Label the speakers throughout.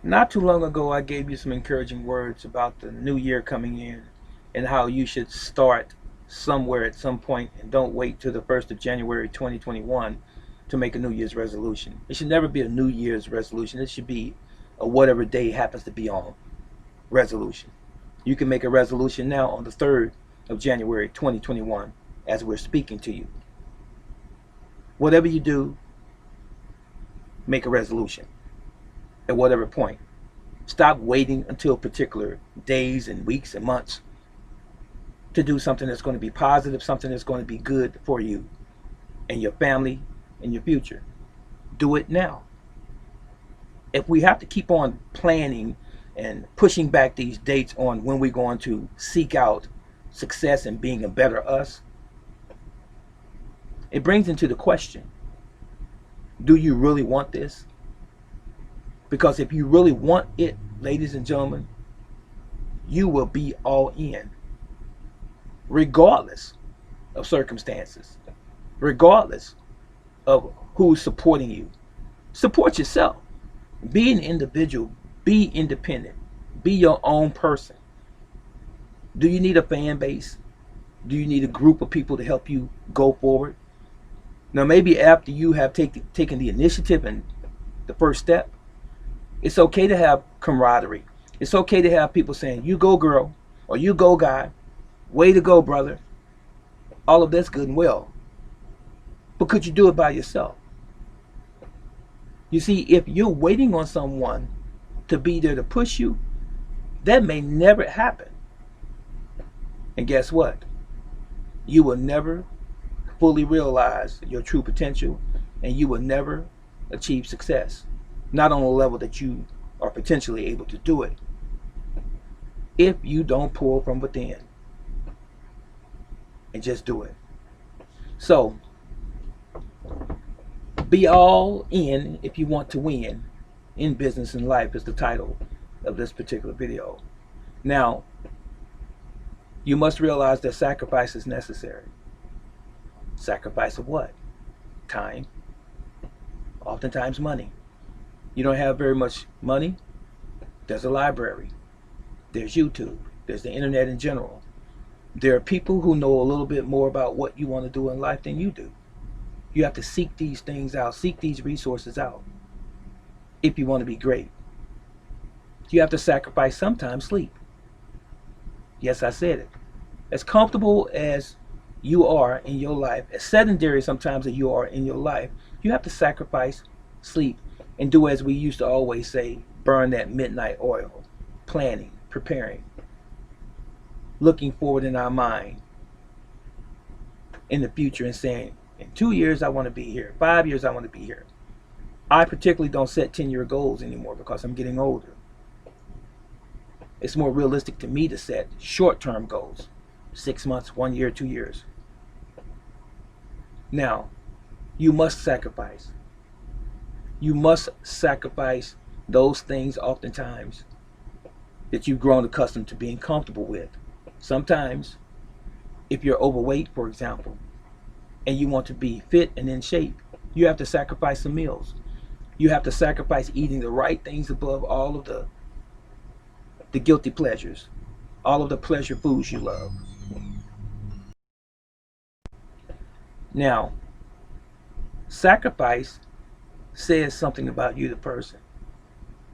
Speaker 1: Not too long ago, I gave you some encouraging words about the new year coming in and how you should start somewhere at some point and don't wait till the 1st of January 2021 to make a New Year's resolution. It should never be a New Year's resolution. It should be a whatever day happens to be on resolution. You can make a resolution now on the 3rd of January 2021 as we're speaking to you. Whatever you do, make a resolution at whatever point. Stop waiting until particular days and weeks and months to do something that's going to be positive, something that's going to be good for you and your family and your future. Do it now. If we have to keep on planning and pushing back these dates on when we're going to seek out success and being a better us, it brings into the question, do you really want this? Because if you really want it, ladies and gentlemen, you will be all in, regardless of circumstances, regardless of who's supporting you. Support yourself. Be an individual. Be independent. Be your own person. Do you need a fan base? Do you need a group of people to help you go forward? Now, maybe after you have taken the initiative and the first step, it's okay to have camaraderie. It's okay to have people saying, you go girl, or you go guy, way to go brother. All of that's good and well. But could you do it by yourself? You see, if you're waiting on someone to be there to push you, that may never happen. And guess what? You will never fully realize your true potential, and you will never achieve success. Not on a level that you are potentially able to do it if you don't pull from within and just do it. So be all in if you want to win in business and life is the title of this particular video. Now, you must realize that sacrifice is necessary. Sacrifice of what? Time. Oftentimes money. You don't have very much money? There's a library. There's YouTube. There's the internet in general. There are people who know a little bit more about what you want to do in life than you do. You have to seek these things out, seek these resources out if you want to be great. You have to sacrifice sometimes sleep. Yes, I said it. As comfortable as you are in your life, as sedentary sometimes as you are in your life, you have to sacrifice sleep and do as we used to always say, burn that midnight oil, planning, preparing, looking forward in our mind in the future and saying, in 2 years I want to be here, 5 years I want to be here. I particularly don't set 10-year goals anymore because I'm getting older. It's more realistic to me to set short-term goals, 6 months, 1 year, 2 years. Now, you must sacrifice. You must sacrifice those things oftentimes that you've grown accustomed to being comfortable with. Sometimes, if you're overweight, for example, and you want to be fit and in shape, you have to sacrifice some meals. You have to sacrifice eating the right things above all of the guilty pleasures, all of the pleasure foods you love. Now, sacrifice says something about you, the person.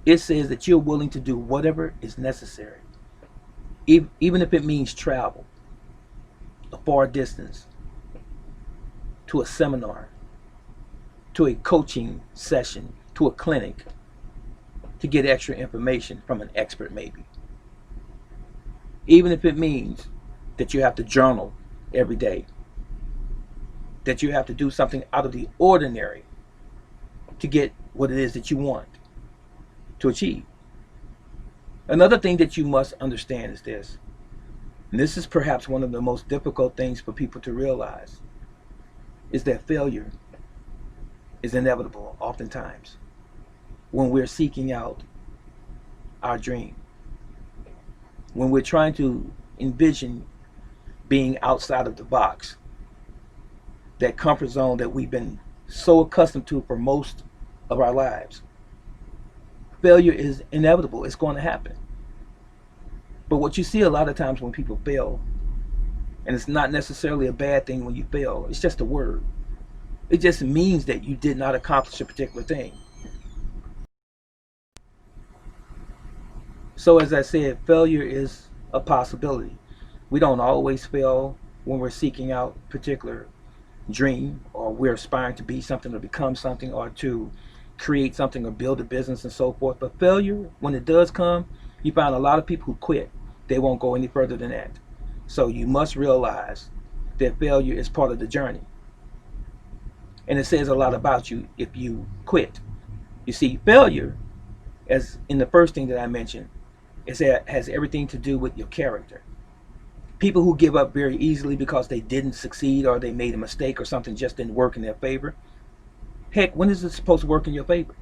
Speaker 1: It says that you're willing to do whatever is necessary, even if it means travel a far distance to a seminar, to a coaching session, to a clinic, to get extra information from an expert maybe. Even if it means that you have to journal every day, that you have to do something out of the ordinary to get what it is that you want to achieve. Another thing that you must understand is this, and this is perhaps one of the most difficult things for people to realize, is that failure is inevitable oftentimes when we're seeking out our dream, when we're trying to envision being outside of the box, that comfort zone that we've been so accustomed to for most of our lives. Failure is inevitable. It's going to happen. But what you see a lot of times when people fail, and it's not necessarily a bad thing when you fail, it's just a word. It just means that you did not accomplish a particular thing. So as I said, failure is a possibility. We don't always fail when we're seeking out a particular dream, or we're aspiring to be something or become something, or to create something or build a business and so forth. But failure, when it does come, you find a lot of people who quit. They won't go any further than that. So you must realize that failure is part of the journey. And it says a lot about you if you quit. You see, failure, as in the first thing that I mentioned, has everything to do with your character. People who give up very easily because they didn't succeed, or they made a mistake, or something just didn't work in their favor. Heck, when is it supposed to work in your favor?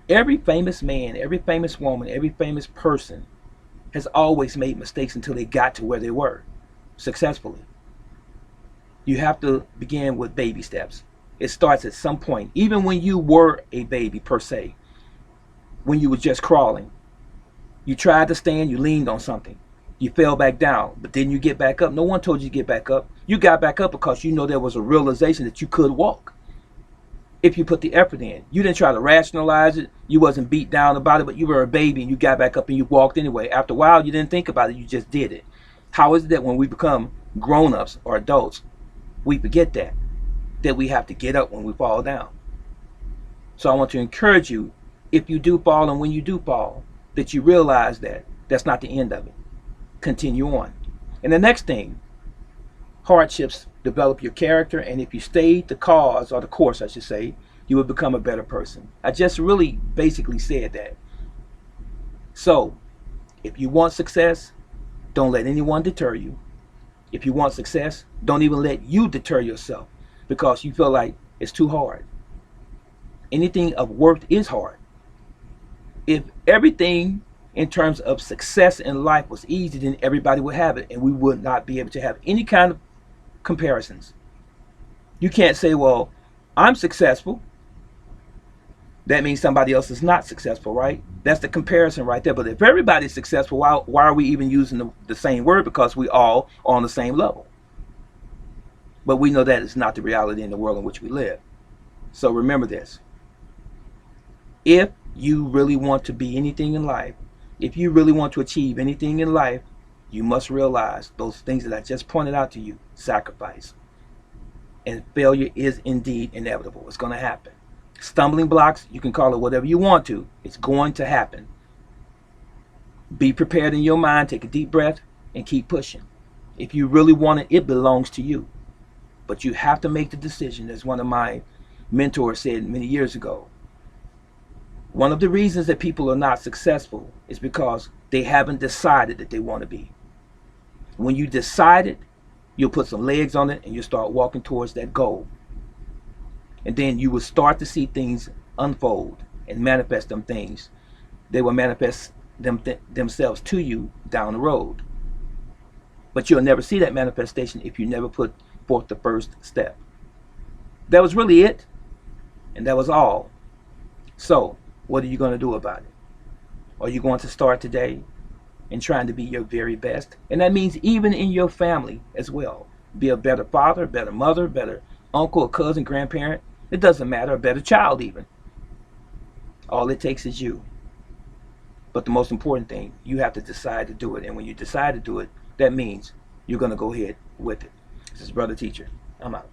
Speaker 1: Every famous man, every famous woman, every famous person has always made mistakes until they got to where they were successfully. You have to begin with baby steps. It starts at some point. Even when you were a baby per se, when you were just crawling, you tried to stand, you leaned on something. You fell back down, but then you get back up. No one told you to get back up. You got back up because you know there was a realization that you could walk if you put the effort in. You didn't try to rationalize it. You wasn't beat down about it, but you were a baby and you got back up and you walked anyway. After a while, you didn't think about it. You just did it. How is it that when we become grown-ups or adults, we forget that we have to get up when we fall down? So I want to encourage you, if you do fall and when you do fall, that you realize that that's not the end of it. Continue on. And the next thing, hardships develop your character, and if you stay the cause, or the course I should say, you will become a better person. I just really basically said that. So if you want success, don't let anyone deter you. If you want success, don't even let you deter yourself because you feel like it's too hard. Anything of worth is hard. If everything in terms of success in life was easy, then everybody would have it, and we would not be able to have any kind of comparisons. You can't say, well, I'm successful. That means somebody else is not successful, right? That's the comparison right there. But if everybody's successful, why are we even using the same word? Because we all are on the same level. But we know that is not the reality in the world in which we live. So remember this. If you really want to be anything in life, if you really want to achieve anything in life, you must realize those things that I just pointed out to you. Sacrifice. And failure is indeed inevitable. It's going to happen. Stumbling blocks, you can call it whatever you want to. It's going to happen. Be prepared in your mind. Take a deep breath and keep pushing. If you really want it, it belongs to you. But you have to make the decision, as one of my mentors said many years ago. One of the reasons that people are not successful is because they haven't decided that they want to be. When you decide it, you'll put some legs on it and you'll start walking towards that goal. And then you will start to see things unfold and manifest them things. They will manifest themselves to you down the road. But you'll never see that manifestation if you never put forth the first step. That was really it. And that was all. So, what are you going to do about it? Are you going to start today and trying to be your very best? And that means even in your family as well. Be a better father, better mother, better uncle or cousin, grandparent. It doesn't matter, a better child even. All it takes is you. But the most important thing, you have to decide to do it. And when you decide to do it, that means you're going to go ahead with it. This is Brother Teacher. I'm out.